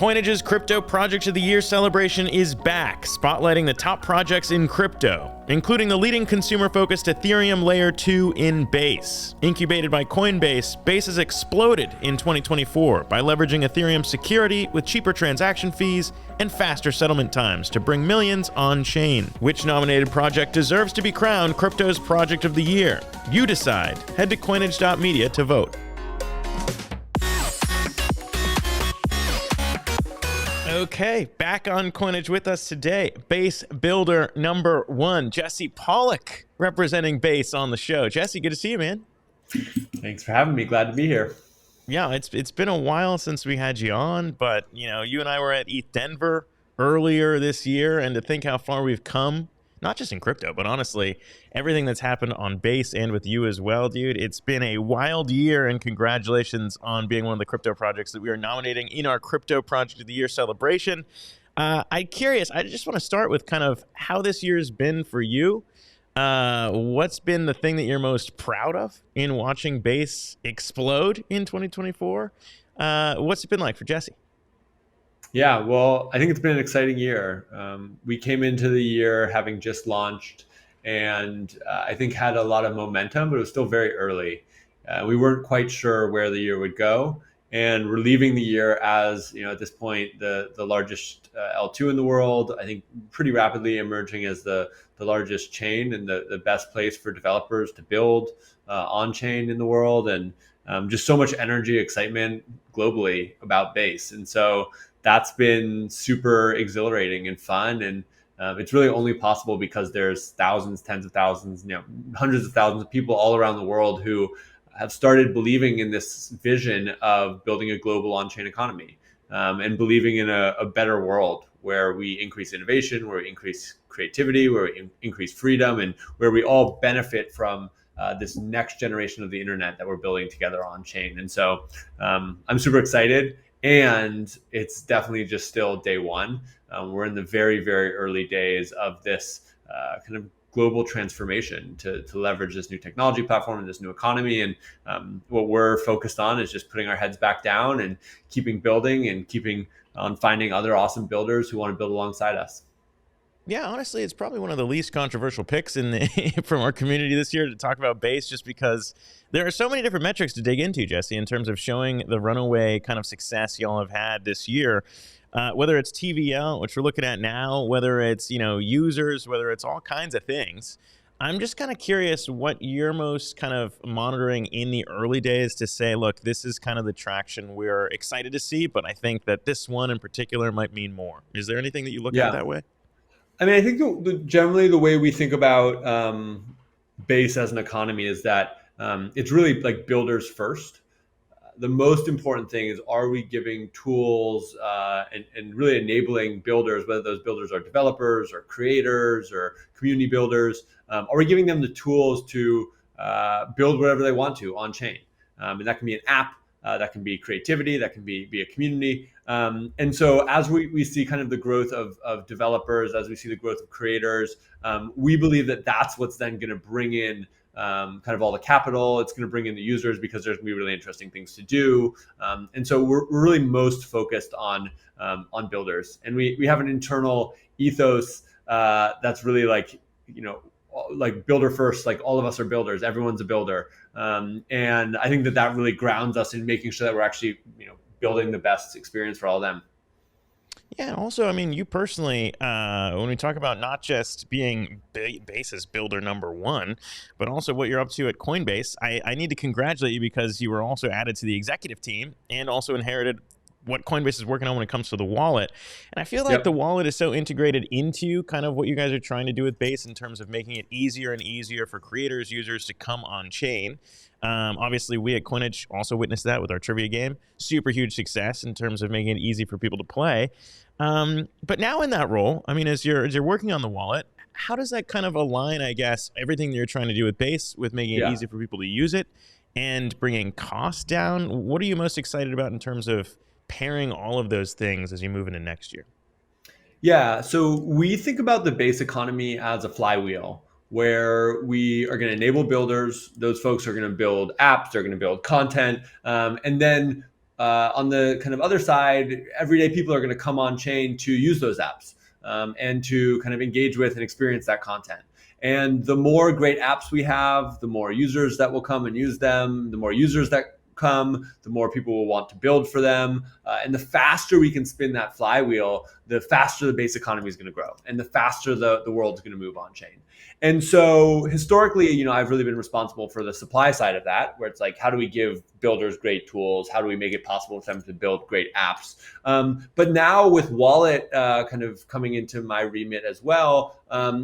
Coinage's Crypto Project of the Year celebration is back, spotlighting the top projects in crypto, including the leading consumer-focused Ethereum Layer-2 in Base. Incubated by Coinbase, Base has exploded in 2024 by leveraging Ethereum security with cheaper transaction fees and faster settlement times to bring millions on-chain. Which nominated project deserves to be crowned Crypto's Project of the Year? You decide. Head to coinage.media to vote. Okay, back on Coinage with us today, Base builder number one, Jesse Pollak, representing Base on the show. Jesse, good to see you, man. Thanks for having me. Glad to be here. Yeah, it's been a while since we had you on, but you and I were at ETH Denver earlier this year, and to think how far we've come, not just in crypto, but honestly, everything that's happened on Base and with you as well, dude. It's been a wild year, and congratulations on being one of the crypto projects that we are nominating in our Crypto Project of the Year celebration. I'm curious, I just want to start with kind of how this year's been for you. What's been the thing that you're most proud of in watching Base explode in 2024? What's it been like for Jesse? Yeah, well, I think it's been an exciting year. We came into the year having just launched and I think had a lot of momentum, but it was still very early. We weren't quite sure where the year would go. And we're leaving the year as, at this point, the largest L2 in the world, I think pretty rapidly emerging as the largest chain and the best place for developers to build on-chain in the world. And just so much energy, excitement globally about Base. And so that's been super exhilarating and fun. And it's really only possible because there's thousands, tens of thousands, hundreds of thousands of people all around the world who have started believing in this vision of building a global on-chain economy and believing in a better world where we increase innovation, where we increase creativity, where we increase freedom, and where we all benefit from this next generation of the internet that we're building together on-chain. And so I'm super excited. And it's definitely just still day one. We're in the very, very early days of this kind of global transformation to leverage this new technology platform and this new economy. And what we're focused on is just putting our heads back down and keeping building and keeping on finding other awesome builders who want to build alongside us. Yeah, honestly, it's probably one of the least controversial picks from our community this year to talk about Base, just because there are so many different metrics to dig into, Jesse, in terms of showing the runaway kind of success y'all have had this year. Whether it's TVL, which we're looking at now, whether it's users, whether it's all kinds of things. I'm just kind of curious what you're most kind of monitoring in the early days to say, look, this is kind of the traction we're excited to see, but I think that this one in particular might mean more. Is there anything that you look at that way? I mean, I think generally the way we think about Base as an economy is that it's really like builders first. The most important thing is, are we giving tools and really enabling builders, whether those builders are developers or creators or community builders, are we giving them the tools to build whatever they want to on chain? And that can be an app, that can be creativity, that can be a community. And so as we see kind of the growth of developers, as we see the growth of creators, we believe that that's what's then going to bring in kind of all the capital. It's going to bring in the users because there's going to be really interesting things to do. And so we're really most focused on builders. And we have an internal ethos that's really like builder first, like all of us are builders, everyone's a builder. And I think that really grounds us in making sure that we're actually, building the best experience for all of them. Yeah, and also, I mean, you personally, when we talk about not just being Base's builder number one, but also what you're up to at Coinbase, I need to congratulate you because you were also added to the executive team and also inherited what Coinbase is working on when it comes to the wallet. And I feel like the wallet is so integrated into kind of what you guys are trying to do with Base in terms of making it easier and easier for creators, users to come on chain. Obviously, we at Coinage also witnessed that with our trivia game. Super huge success in terms of making it easy for people to play. But now in that role, I mean, as you're working on the wallet, how does that kind of align, I guess, everything that you're trying to do with Base with making it easy for people to use it and bringing costs down? What are you most excited about in terms of pairing all of those things as you move into next year? Yeah, so we think about the Base economy as a flywheel where we are going to enable builders. Those folks are going to build apps, they're going to build content, and then on the kind of other side, everyday people are going to come on chain to use those apps and to kind of engage with and experience that content. And the more great apps we have, the more users that will come and use them, the more users that come, the more people will want to build for them. And the faster we can spin that flywheel, the faster the base economy is going to grow and the faster the world is going to move on chain. And so historically, I've really been responsible for the supply side of that, where it's like, how do we give builders great tools? How do we make it possible for them to build great apps? But now with wallet kind of coming into my remit as well,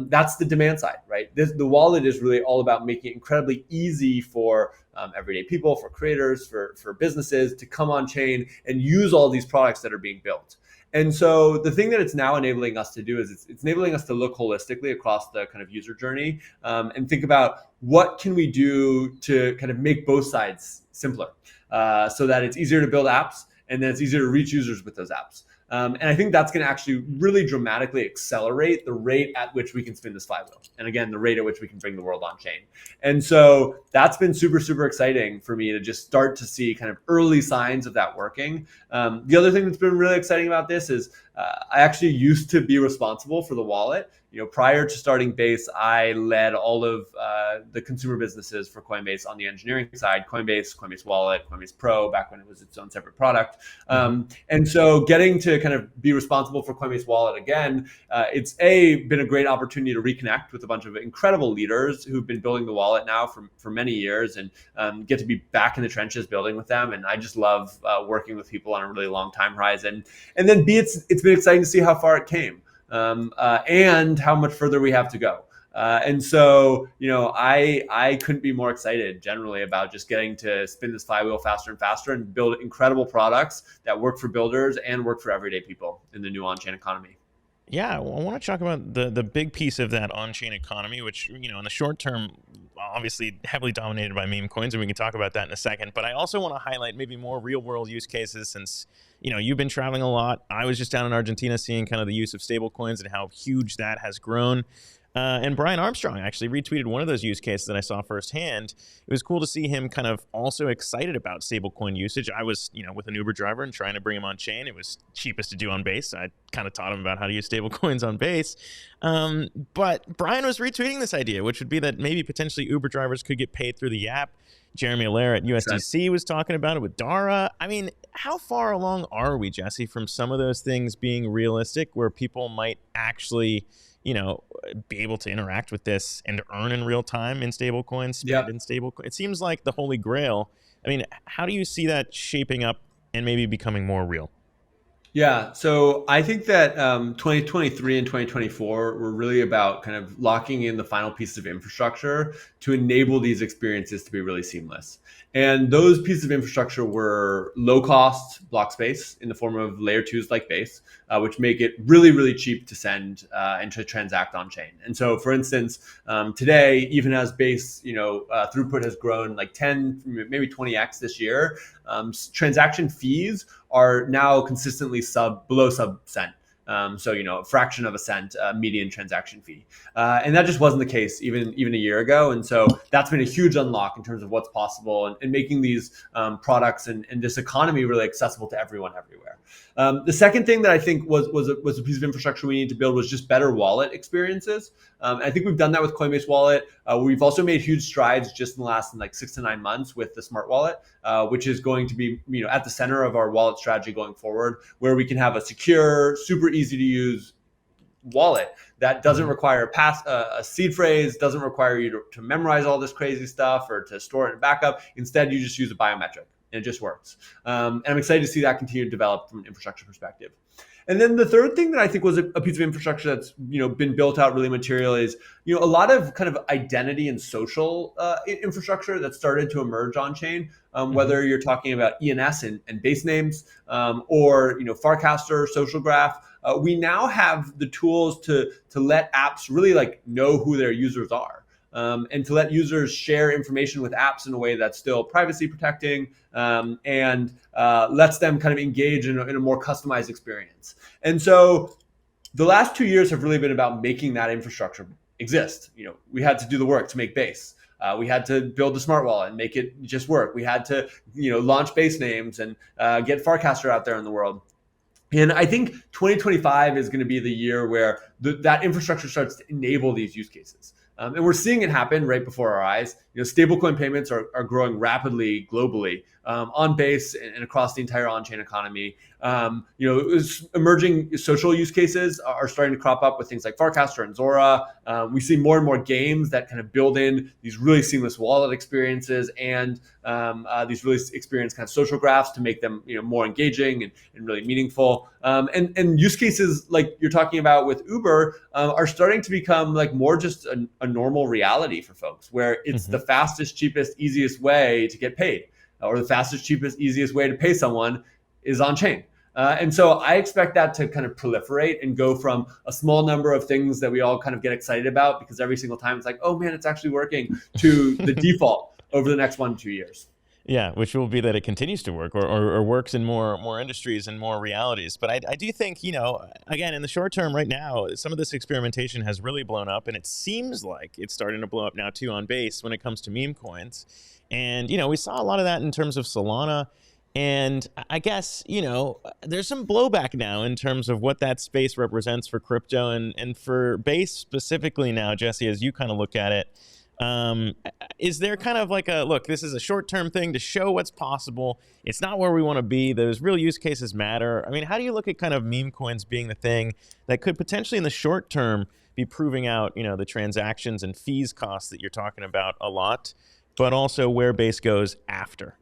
that's the demand side, right? The wallet is really all about making it incredibly easy for everyday people, for creators, for businesses to come on chain and use all these products that are being built. And so the thing that it's now enabling us to do is it's enabling us to look holistically across the kind of user journey and think about what can we do to kind of make both sides simpler so that it's easier to build apps and then it's easier to reach users with those apps. And I think that's going to actually really dramatically accelerate the rate at which we can spin this flywheel. And again, the rate at which we can bring the world on chain. And so that's been super, super exciting for me to just start to see kind of early signs of that working. The other thing that's been really exciting about this is I actually used to be responsible for the wallet. Prior to starting Base, I led all of the consumer businesses for Coinbase on the engineering side, Coinbase Wallet, Coinbase Pro, back when it was its own separate product. And so getting to kind of be responsible for Coinbase Wallet again, it's been a great opportunity to reconnect with a bunch of incredible leaders who've been building the wallet now for many years and get to be back in the trenches building with them. And I just love working with people on a really long time horizon. And then it's been exciting to see how far it came. And how much further we have to go. And so, I couldn't be more excited generally about just getting to spin this flywheel faster and faster and build incredible products that work for builders and work for everyday people in the new on-chain economy. Yeah, well, I want to talk about the big piece of that on-chain economy, which, in the short term, obviously heavily dominated by meme coins, and we can talk about that in a second. But I also want to highlight maybe more real-world use cases since, you've been traveling a lot. I was just down in Argentina seeing kind of the use of stablecoins and how huge that has grown. And Brian Armstrong actually retweeted one of those use cases that I saw firsthand. It was cool to see him kind of also excited about stablecoin usage. I was, with an Uber driver and trying to bring him on chain. It was cheapest to do on Base. I kind of taught him about how to use stablecoins on Base. But Brian was retweeting this idea, which would be that maybe potentially Uber drivers could get paid through the app. Jeremy Allaire at USDC was talking about it with Dara. I mean, how far along are we, Jesse, from some of those things being realistic where people might actually be able to interact with this and earn in real time in stablecoins, spend in stablecoin? It seems like the holy grail. I mean, how do you see that shaping up and maybe becoming more real? Yeah, so I think that 2023 and 2024 were really about kind of locking in the final pieces of infrastructure to enable these experiences to be really seamless. And those pieces of infrastructure were low-cost block space in the form of layer 2s like Base, which make it really, really cheap to send and to transact on-chain. And so, for instance, today, even as Base, throughput has grown like 10, maybe 20x this year, transaction fees are now consistently below sub cent. So, a fraction of a cent median transaction fee. And that just wasn't the case even a year ago. And so that's been a huge unlock in terms of what's possible and making these products and this economy really accessible to everyone everywhere. The second thing that I think was a piece of infrastructure we need to build was just better wallet experiences. I think we've done that with Coinbase Wallet. We've also made huge strides just in the last 6 to 9 months with the smart wallet, which is going to be at the center of our wallet strategy going forward, where we can have a secure, super easy to use wallet that doesn't require a seed phrase, doesn't require you to memorize all this crazy stuff or to store it in backup. Instead, you just use a biometric. And it just works. And I'm excited to see that continue to develop from an infrastructure perspective. And then the third thing that I think was a piece of infrastructure that's been built out really materially is a lot of kind of identity and social infrastructure that started to emerge on chain. Whether you're talking about ENS and base names or Farcaster, Social Graph, we now have the tools to let apps really know who their users are. And to let users share information with apps in a way that's still privacy protecting and lets them kind of engage in a more customized experience. And so the last 2 years have really been about making that infrastructure exist. We had to do the work to make Base. We had to build a smart wallet and make it just work. We had to, launch base names and get Farcaster out there in the world. And I think 2025 is going to be the year where that infrastructure starts to enable these use cases. And we're seeing it happen right before our eyes. Stablecoin payments are growing rapidly globally on Base and across the entire on-chain economy. Emerging social use cases are starting to crop up with things like Farcaster and Zora. We see more and more games that kind of build in these really seamless wallet experiences and these really experienced kind of social graphs to make them more engaging and really meaningful. And use cases like you're talking about with Uber are starting to become like more just a normal reality for folks, where it's the fastest, cheapest, easiest way to get paid, or the fastest, cheapest, easiest way to pay someone is on chain. And so I expect that to kind of proliferate and go from a small number of things that we all kind of get excited about because every single time it's like, oh man, it's actually working, to the default over the next 1 to 2 years. Yeah, which will be that it continues to work or works in more industries and more realities. But I do think, again, in the short term right now, some of this experimentation has really blown up, and it seems like it's starting to blow up now too on Base when it comes to meme coins. And, we saw a lot of that in terms of Solana. And I guess, there's some blowback now in terms of what that space represents for crypto and for Base specifically now, Jesse, as you kind of look at it. Is there kind of like look, this is a short-term thing to show what's possible. It's not where we want to be. Those real use cases matter. I mean, how do you look at kind of meme coins being the thing that could potentially in the short term be proving out, the transactions and fees costs that you're talking about a lot, but also where Base goes after?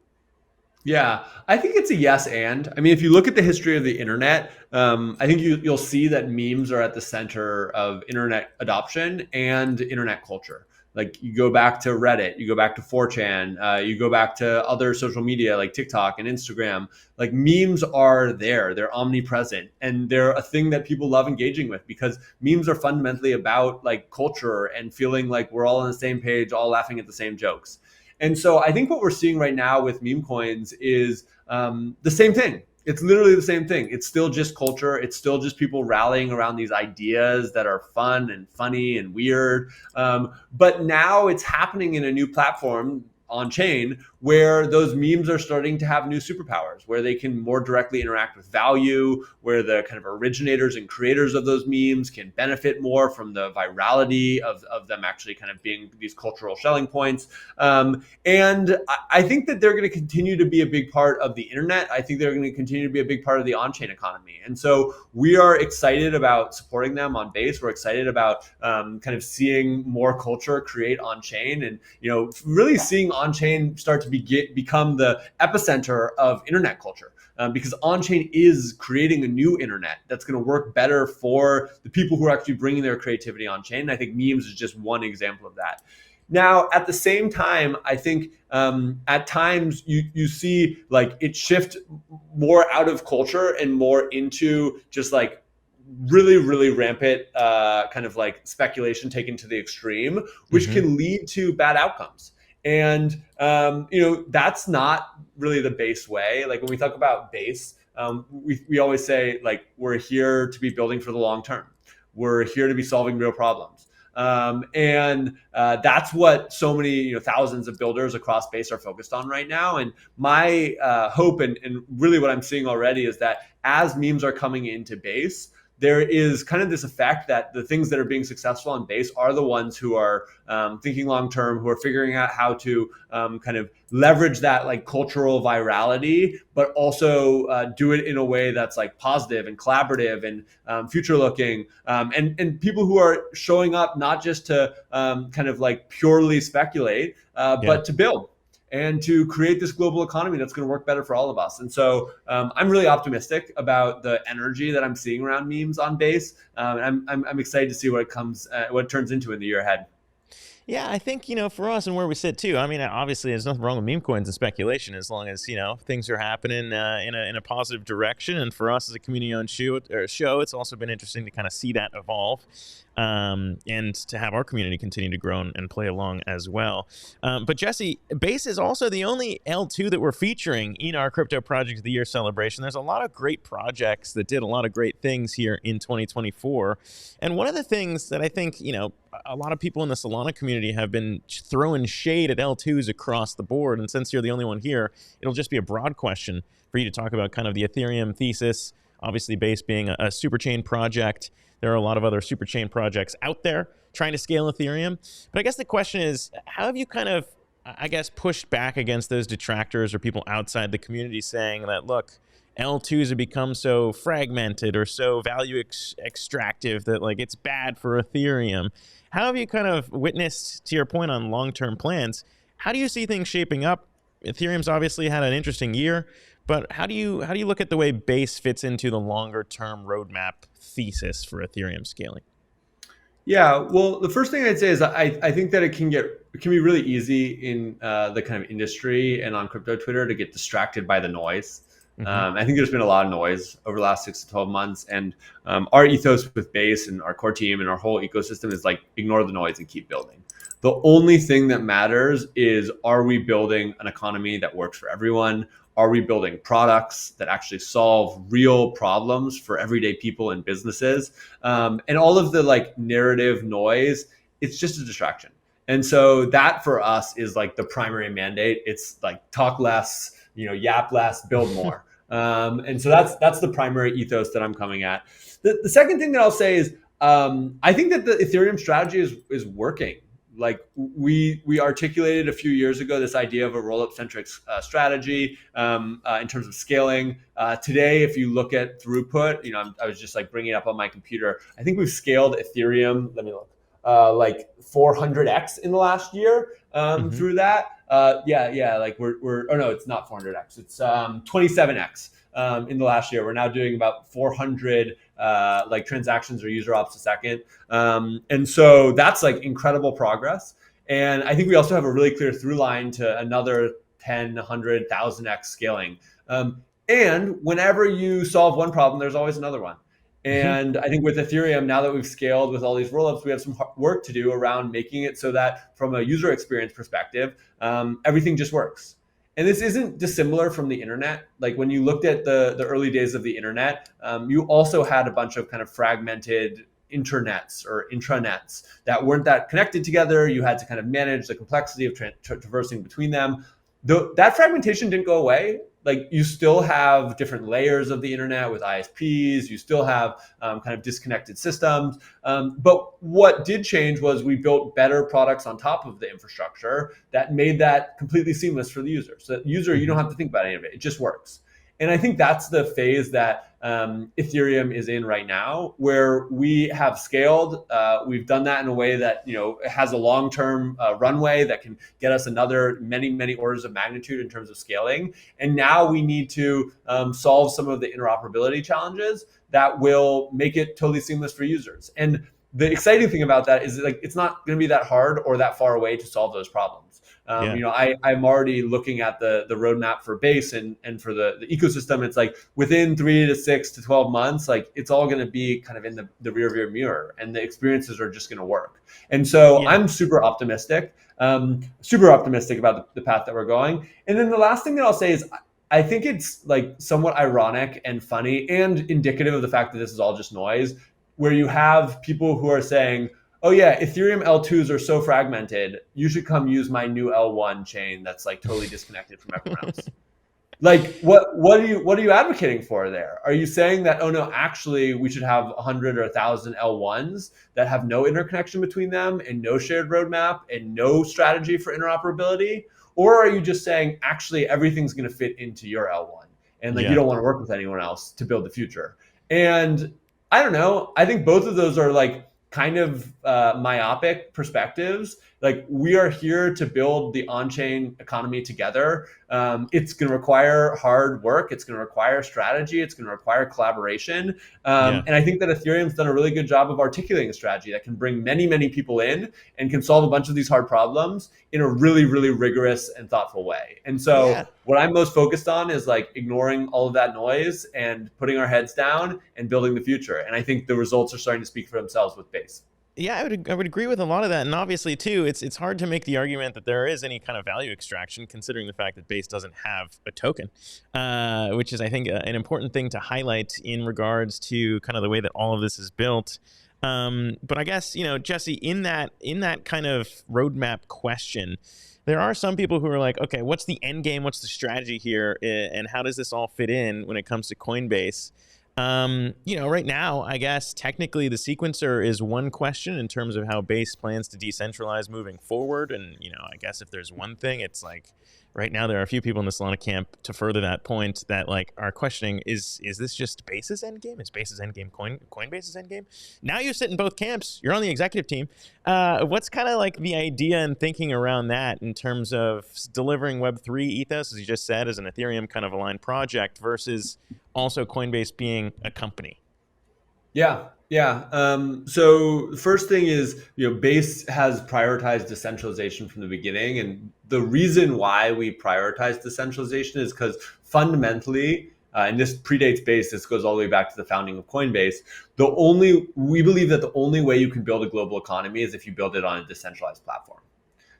Yeah, I think it's a yes and. I mean, if you look at the history of the internet, I think you'll see that memes are at the center of internet adoption and internet culture. Like you go back to Reddit, you go back to 4chan, you go back to other social media like TikTok and Instagram. Like memes are there, they're omnipresent, and they're a thing that people love engaging with because memes are fundamentally about like culture and feeling like we're all on the same page, all laughing at the same jokes. And so I think what we're seeing right now with meme coins is the same thing. It's literally the same thing. It's still just culture. It's still just people rallying around these ideas that are fun and funny and weird. But now it's happening in a new platform on chain where those memes are starting to have new superpowers, where they can more directly interact with value, where the kind of originators and creators of those memes can benefit more from the virality of them actually kind of being these cultural selling points. And I think that they're going to continue to be a big part of the internet. I think they're going to continue to be a big part of the on-chain economy. And so we are excited about supporting them on Base. We're excited about kind of seeing more culture create on-chain and, really seeing on-chain start to become the epicenter of internet culture. Because on-chain is creating a new internet that's going to work better for the people who are actually bringing their creativity on-chain. And I think memes is just one example of that. Now, at the same time, I think at times you see like it shift more out of culture and more into just like really, really rampant kind of like speculation taken to the extreme, which can lead to bad outcomes. And, that's not really the Base way. Like when we talk about Base, we always say like, we're here to be building for the long term. We're here to be solving real problems. And that's what so many, thousands of builders across Base are focused on right now. And my hope and really what I'm seeing already is that as memes are coming into Base, there is kind of this effect that the things that are being successful on Base are the ones who are thinking long term, who are figuring out how to kind of leverage that like cultural virality, but also do it in a way that's like positive and collaborative and future looking, and people who are showing up not just to kind of like purely speculate, but to build and to create this global economy that's going to work better for all of us. And so I'm really optimistic about the energy that I'm seeing around memes on Base. And I'm excited to see what it turns into in the year ahead. Yeah, I think, for us and where we sit too, I mean, obviously there's nothing wrong with meme coins and speculation as long as, things are happening in a positive direction. And for us as a community-owned show, it's also been interesting to kind of see that evolve. And to have our community continue to grow and play along as well. But Jesse, Base is also the only L2 that we're featuring in our Crypto Project of the Year celebration. There's a lot of great projects that did a lot of great things here in 2024. And one of the things that I think, a lot of people in the Solana community have been throwing shade at L2s across the board. And since you're the only one here, it'll just be a broad question for you to talk about kind of the Ethereum thesis, obviously Base being a superchain project. There are a lot of other superchain projects out there trying to scale Ethereum. But I guess the question is, how have you kind of, I guess, pushed back against those detractors or people outside the community saying that, look, L2s have become so fragmented or so value extractive that like it's bad for Ethereum? How have you kind of witnessed, to your point on long-term plans, how do you see things shaping up? Ethereum's obviously had an interesting year, but how do you look at the way Base fits into the longer-term roadmap thesis for Ethereum scaling? Yeah, well, the first thing I'd say is I think that it can be really easy in the kind of industry and on crypto Twitter to get distracted by the noise. I think there's been a lot of noise over the last 6 to 12 months, and our ethos with Base and our core team and our whole ecosystem is like ignore the noise and keep building. The only thing that matters is, are we building an economy that works for everyone? Are we building products that actually solve real problems for everyday people and businesses? And all of the like narrative noise, it's just a distraction. And so that for us is like the primary mandate. It's like talk less, yap less, build more. And so that's the primary ethos that I'm coming at. The second thing that I'll say is I think that the Ethereum strategy is working. Like we articulated a few years ago this idea of a roll-up centric strategy in terms of scaling. Today, if you look at throughput, I was just like bringing it up on my computer. I think we've scaled Ethereum. Let me look. Like 400x in the last year through that. Like we're oh no, it's not 400x. It's 27x in the last year. We're now doing about 400 like transactions or user ops a second. And so that's like incredible progress. And I think we also have a really clear through line to another 10, 100, 1000x scaling. And whenever you solve one problem, there's always another one. And I think with Ethereum, now that we've scaled with all these rollups, we have some work to do around making it so that from a user experience perspective, everything just works. And this isn't dissimilar from the internet. Like when you looked at the early days of the internet, you also had a bunch of kind of fragmented internets or intranets that weren't that connected together. You had to kind of manage the complexity of traversing between them. That fragmentation didn't go away. Like you still have different layers of the internet with ISPs. You still have kind of disconnected systems. But what did change was we built better products on top of the infrastructure that made that completely seamless for the user. So that user, you don't have to think about any of it. It just works. And I think that's the phase that Ethereum is in right now, where we have scaled. We've done that in a way that has a long-term runway that can get us another many orders of magnitude in terms of scaling. And now we need to solve some of the interoperability challenges that will make it totally seamless for users. And the exciting thing about that is like it's not going to be that hard or that far away to solve those problems. I'm already looking at the roadmap for Base and for the ecosystem. It's like within 3 to 6 to 12 months, like it's all going to be kind of in the rearview mirror, and the experiences are just going to work. And so I'm super optimistic about the path that we're going. And then the last thing that I'll say is I think it's like somewhat ironic and funny and indicative of the fact that this is all just noise, where you have people who are saying, oh yeah, Ethereum L2s are so fragmented, you should come use my new L1 chain that's like totally disconnected from everyone else. Like what are you advocating for there? Are you saying that, oh no, actually we should have 100 or 1,000 L1s that have no interconnection between them and no shared roadmap and no strategy for interoperability? Or are you just saying actually everything's going to fit into your L1 and like you don't want to work with anyone else to build the future? And I don't know. I think both of those are like kind of myopic perspectives. Like we are here to build the on-chain economy together. It's going to require hard work. It's going to require strategy. It's going to require collaboration. And I think that Ethereum's done a really good job of articulating a strategy that can bring many people in and can solve a bunch of these hard problems in a really rigorous and thoughtful way. And so what I'm most focused on is like ignoring all of that noise and putting our heads down and building the future. And I think the results are starting to speak for themselves with Base. Yeah, I would agree with a lot of that, and obviously too, it's hard to make the argument that there is any kind of value extraction, considering the fact that Base doesn't have a token, which is I think an important thing to highlight in regards to kind of the way that all of this is built. But I guess, Jesse, in that kind of roadmap question, there are some people who are like, okay, what's the end game? What's the strategy here? And how does this all fit in when it comes to Coinbase? Right now, I guess technically the sequencer is one question in terms of how Base plans to decentralize moving forward. And, I guess if there's one thing, it's like right now there are a few people in the Solana camp to further that point that like are questioning, is this just Base's endgame? Is Base's endgame Coinbase's endgame? Now you sit in both camps. You're on the executive team. What's kind of like the idea and thinking around that in terms of delivering Web3 ethos, as you just said, as an Ethereum kind of aligned project versus also Coinbase being a company? Yeah, yeah. So the first thing is, Base has prioritized decentralization from the beginning, and the reason why we prioritize decentralization is because fundamentally, and this predates Base. This goes all the way back to the founding of Coinbase. We believe that the only way you can build a global economy is if you build it on a decentralized platform.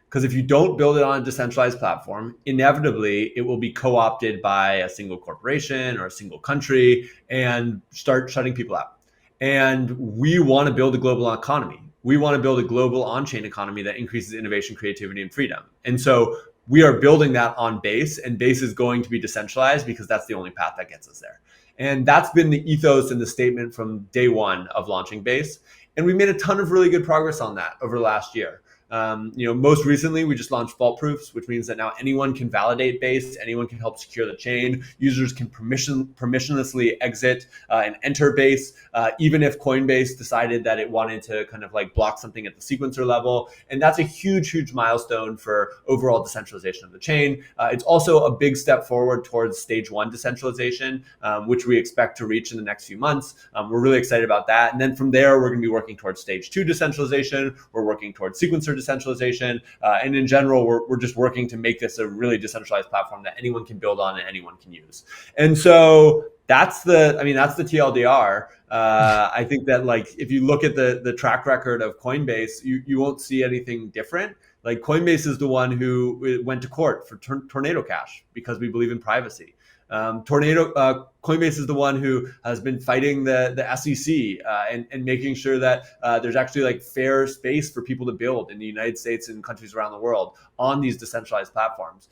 Because if you don't build it on a decentralized platform, inevitably it will be co-opted by a single corporation or a single country and start shutting people out. And we want to build a global economy. We want to build a global on-chain economy that increases innovation, creativity, and freedom. And so we are building that on Base, and Base is going to be decentralized because that's the only path that gets us there. And that's been the ethos and the statement from day one of launching Base. And we made a ton of really good progress on that over the last year. Most recently, we just launched fault proofs, which means that now anyone can validate Base, anyone can help secure the chain. Users can permissionlessly exit and enter Base, even if Coinbase decided that it wanted to kind of like block something at the sequencer level. And that's a huge, huge milestone for overall decentralization of the chain. It's also a big step forward towards stage 1 decentralization, which we expect to reach in the next few months. We're really excited about that. And then from there, we're going to be working towards stage 2 decentralization. We're working towards sequencer decentralization. And in general, we're just working to make this a really decentralized platform that anyone can build on and anyone can use. And so that's the TLDR. I think that like if you look at the track record of Coinbase, you won't see anything different. Like Coinbase is the one who went to court for Tornado Cash because we believe in privacy. Coinbase is the one who has been fighting the SEC and making sure that there's actually like fair space for people to build in the United States and countries around the world on these decentralized platforms.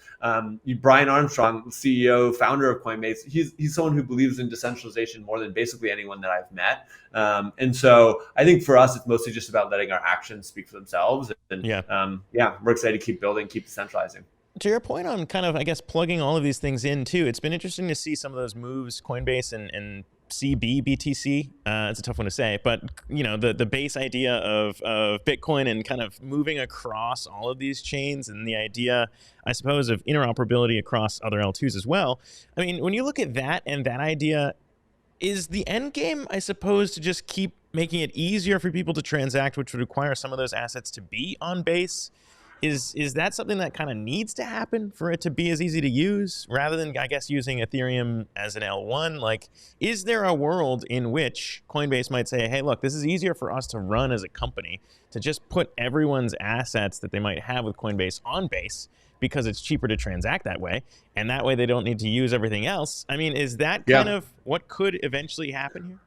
Brian Armstrong, CEO, founder of Coinbase, he's someone who believes in decentralization more than basically anyone that I've met. And so I think for us, it's mostly just about letting our actions speak for themselves. And we're excited to keep building, keep decentralizing. To your point on kind of, I guess, plugging all of these things in too, it's been interesting to see some of those moves, Coinbase and CBBTC. It's a tough one to say, but the base idea of Bitcoin and kind of moving across all of these chains, and the idea, I suppose, of interoperability across other L2s as well. I mean, when you look at that and that idea, is the end game, I suppose, to just keep making it easier for people to transact, which would require some of those assets to be on Base? Is that something that kind of needs to happen for it to be as easy to use, rather than, I guess, using Ethereum as an L1? Like, is there a world in which Coinbase might say, hey, look, this is easier for us to run as a company, to just put everyone's assets that they might have with Coinbase on Base because it's cheaper to transact that way, and that way they don't need to use everything else? I mean, is that kind of what could eventually happen here?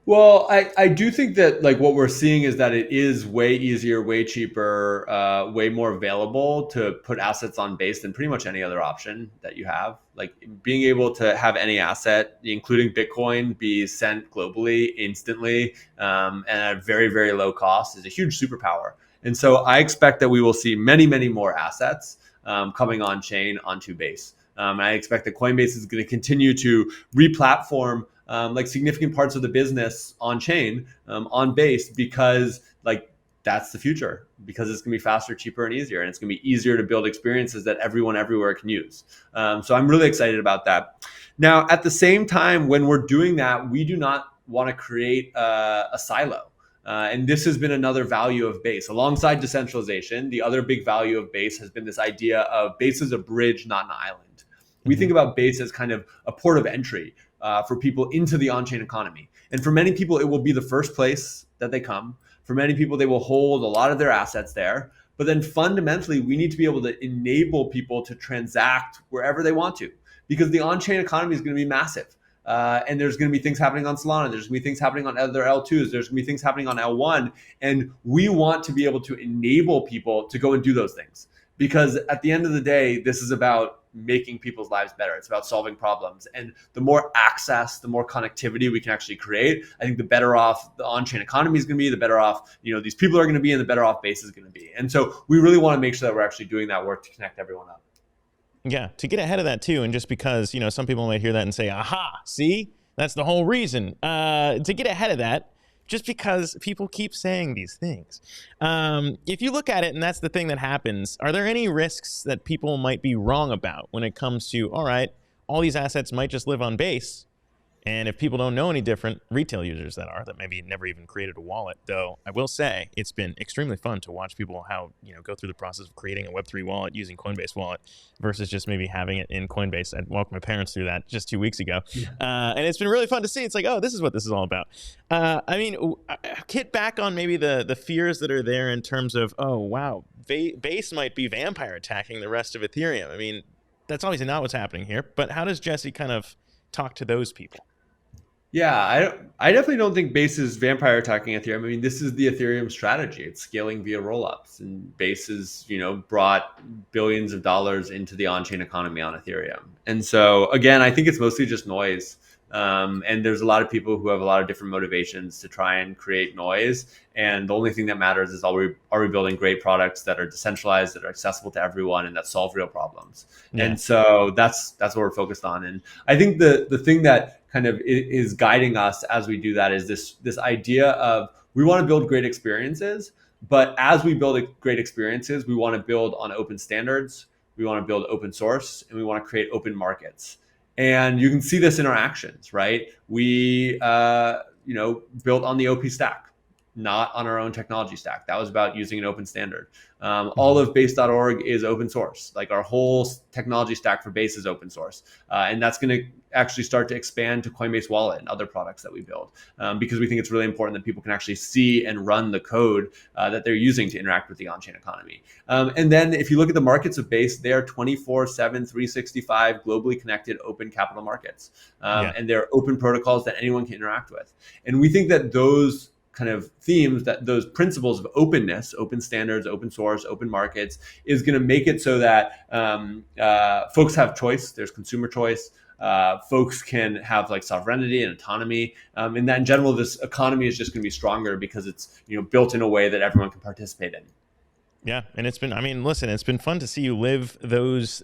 Well, I do think that like what we're seeing is that it is way easier, way cheaper, way more available to put assets on Base than pretty much any other option that you have. Like being able to have any asset, including Bitcoin, be sent globally instantly and at very, very low cost is a huge superpower. And so I expect that we will see many, many more assets coming on chain onto Base. I expect that Coinbase is going to continue to re-platform like significant parts of the business on chain, on Base, because like that's the future, because it's gonna be faster, cheaper, and easier, and it's gonna be easier to build experiences that everyone everywhere can use. So I'm really excited about that. Now, at the same time, when we're doing that, we do not want to create a silo. And this has been another value of Base. Alongside decentralization, the other big value of Base has been this idea of Base as a bridge, not an island. We think about Base as kind of a port of entry for people into the on-chain economy. And for many people, it will be the first place that they come. For many people, they will hold a lot of their assets there. But then fundamentally, we need to be able to enable people to transact wherever they want to, because the on-chain economy is going to be massive. And there's going to be things happening on Solana. There's going to be things happening on other L2s. There's going to be things happening on L1. And we want to be able to enable people to go and do those things. Because at the end of the day, this is about making people's lives better. It's about solving problems. And the more access, the more connectivity we can actually create, I think the better off the on-chain economy is going to be, the better off, these people are going to be, and the better off Base is going to be. And so we really want to make sure that we're actually doing that work to connect everyone up. Yeah, to get ahead of that too, and just because, some people might hear that and say, aha, see, that's the whole reason. To get ahead of that, just because people keep saying these things. If you look at it, and that's the thing that happens, are there any risks that people might be wrong about when it comes to, all right, all these assets might just live on Base, and if people don't know any different, retail users that maybe never even created a wallet, though I will say it's been extremely fun to watch people go through the process of creating a Web3 wallet using Coinbase wallet versus just maybe having it in Coinbase. I walked my parents through that just 2 weeks ago. Yeah. And it's been really fun to see. It's like, oh, this is what this is all about. Hit back on maybe the fears that are there in terms of, oh, wow, Base might be vampire attacking the rest of Ethereum. That's obviously not what's happening here, but how does Jesse kind of talk to those people? Yeah, I definitely don't think Base is vampire attacking Ethereum. This is the Ethereum strategy. It's scaling via rollups, and Base has, brought billions of dollars into the on-chain economy on Ethereum. And so, again, I think it's mostly just noise. And there's a lot of people who have a lot of different motivations to try and create noise. And the only thing that matters is, are we building great products that are decentralized, that are accessible to everyone, and that solve real problems? Yeah. And so that's what we're focused on. And I think the thing that kind of is guiding us as we do that is this idea of, we want to build great experiences, but as we build great experiences, we want to build on open standards, we want to build open source, and we want to create open markets. And you can see this in our actions, right? We built on the OP stack, not on our own technology stack. That was about using an open standard. All of base.org is open source. Like, our whole technology stack for Base is open source. And that's going to actually start to expand to Coinbase Wallet and other products that we build, because we think it's really important that people can actually see and run the code that they're using to interact with the on-chain economy. And then if you look at the markets of Base, they are 24/7, 365 globally connected open capital markets. And they're open protocols that anyone can interact with. And we think that those kind of themes, that those principles of openness, open standards, open source, open markets, is going to make it so that folks have choice. There's consumer choice. Folks can have sovereignty and autonomy, and that in general, this economy is just going to be stronger because it's built in a way that everyone can participate in. Yeah, and it's been, listen, it's been fun to see you live those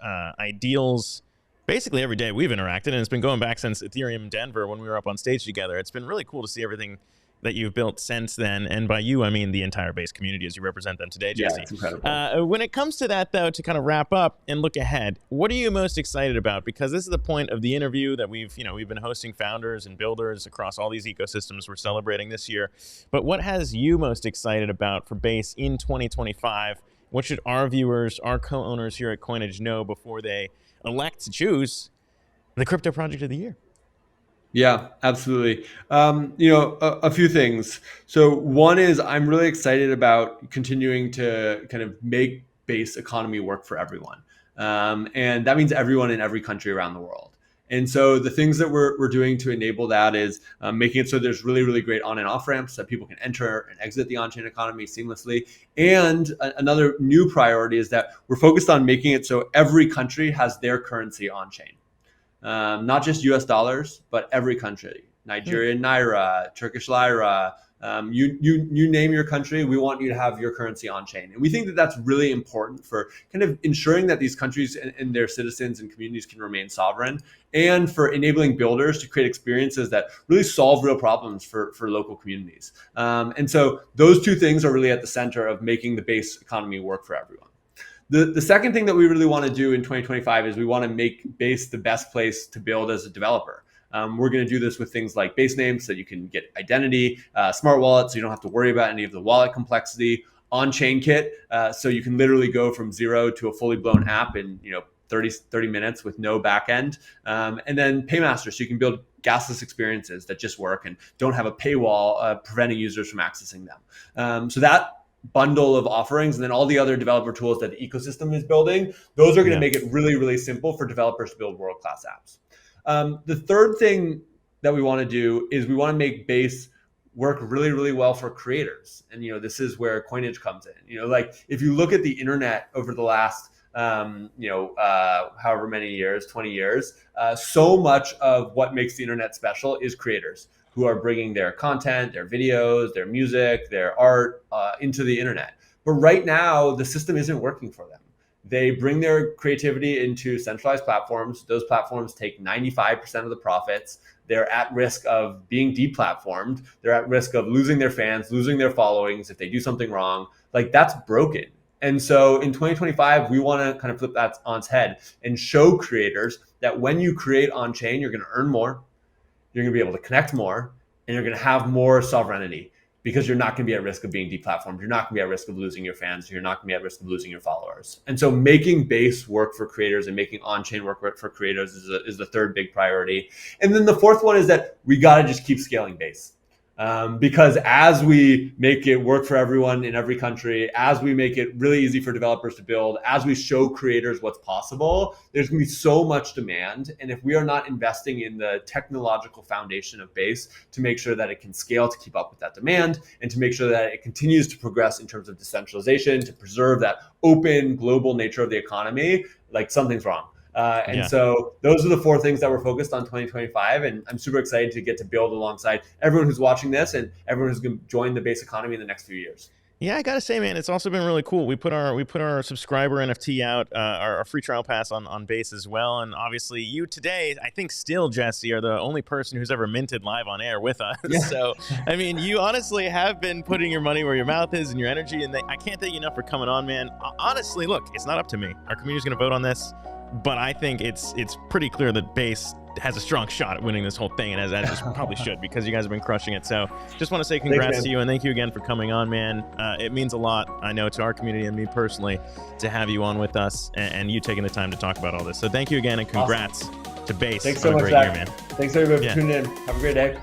ideals basically every day we've interacted, and it's been going back since Ethereum Denver when we were up on stage together. It's been really cool to see everything that you've built since then, and by you, I mean the entire Base community as you represent them today, Jesse. Yeah, it's incredible. When it comes to that, though, to kind of wrap up and look ahead, what are you most excited about? Because this is the point of the interview that we've been hosting founders and builders across all these ecosystems we're celebrating this year. But what has you most excited about for Base in 2025? What should our viewers, our co-owners here at Coinage know before they elect to choose the crypto project of the year? Yeah, absolutely. A few things. So one is, I'm really excited about continuing to kind of make Base economy work for everyone. And that means everyone in every country around the world. And so the things that we're doing to enable that is making it so there's really, really great on and off ramps that people can enter and exit the on-chain economy seamlessly. And another new priority is that we're focused on making it so every country has their currency on-chain. Not just US dollars, but every country. Nigerian Naira, Turkish Lira, you name your country, we want you to have your currency on chain. And we think that that's really important for kind of ensuring that these countries and their citizens and communities can remain sovereign, and for enabling builders to create experiences that really solve real problems for local communities. And so those two things are really at the center of making the Base economy work for everyone. The second thing that we really want to do in 2025 is we want to make Base the best place to build as a developer. We're going to do this with things like Base names, so you can get identity, smart wallet, so you don't have to worry about any of the wallet complexity, on-chain kit, so you can literally go from zero to a fully blown app in 30 minutes with no backend, and then Paymaster, so you can build gasless experiences that just work and don't have a paywall preventing users from accessing them. So that bundle of offerings, and then all the other developer tools that the ecosystem is building, those are going to make it really, really simple for developers to build world-class apps. The third thing that we want to do is we want to make Base work really, really well for creators. And, this is where Coinage comes in. Like if you look at the internet over the last, however many years, 20 years, so much of what makes the internet special is creators who are bringing their content, their videos, their music, their art into the internet. But right now, the system isn't working for them. They bring their creativity into centralized platforms. Those platforms take 95% of the profits. They're at risk of being deplatformed. They're at risk of losing their fans, losing their followings if they do something wrong. Like, that's broken. And so in 2025, we want to kind of flip that on its head and show creators that when you create on-chain, you're going to earn more, you're going to be able to connect more, and you're going to have more sovereignty, because you're not going to be at risk of being deplatformed. You're not going to be at risk of losing your fans. You're not going to be at risk of losing your followers. And so making Base work for creators and making on-chain work for creators is the third big priority. And then the fourth one is that we got to just keep scaling Base. Because as we make it work for everyone in every country, as we make it really easy for developers to build, as we show creators what's possible, there's going to be so much demand. And if we are not investing in the technological foundation of Base to make sure that it can scale to keep up with that demand, and to make sure that it continues to progress in terms of decentralization, to preserve that open global nature of the economy, like, something's wrong. So those are the four things that we're focused on 2025. And I'm super excited to get to build alongside everyone who's watching this and everyone who's going to join the Base economy in the next few years. Yeah, I gotta say, man, it's also been really cool. We put our subscriber NFT out, our free trial pass on Base as well. And obviously you today, I think still, Jesse, are the only person who's ever minted live on air with us. Yeah. So, I mean, you honestly have been putting your money where your mouth is and your energy. And I can't thank you enough for coming on, man. Honestly, look, it's not up to me. Our community's gonna vote on this. But I think it's pretty clear that Base has a strong shot at winning this whole thing, and as it probably should, because you guys have been crushing it. So just want to say congrats to you, and thank you again for coming on, man. It means a lot, I know, to our community and me personally, to have you on with us and you taking the time to talk about all this. So thank you again, and congrats to Base. Thanks so much, Zach. Year, man. Thanks everybody for tuning in. Have a great day.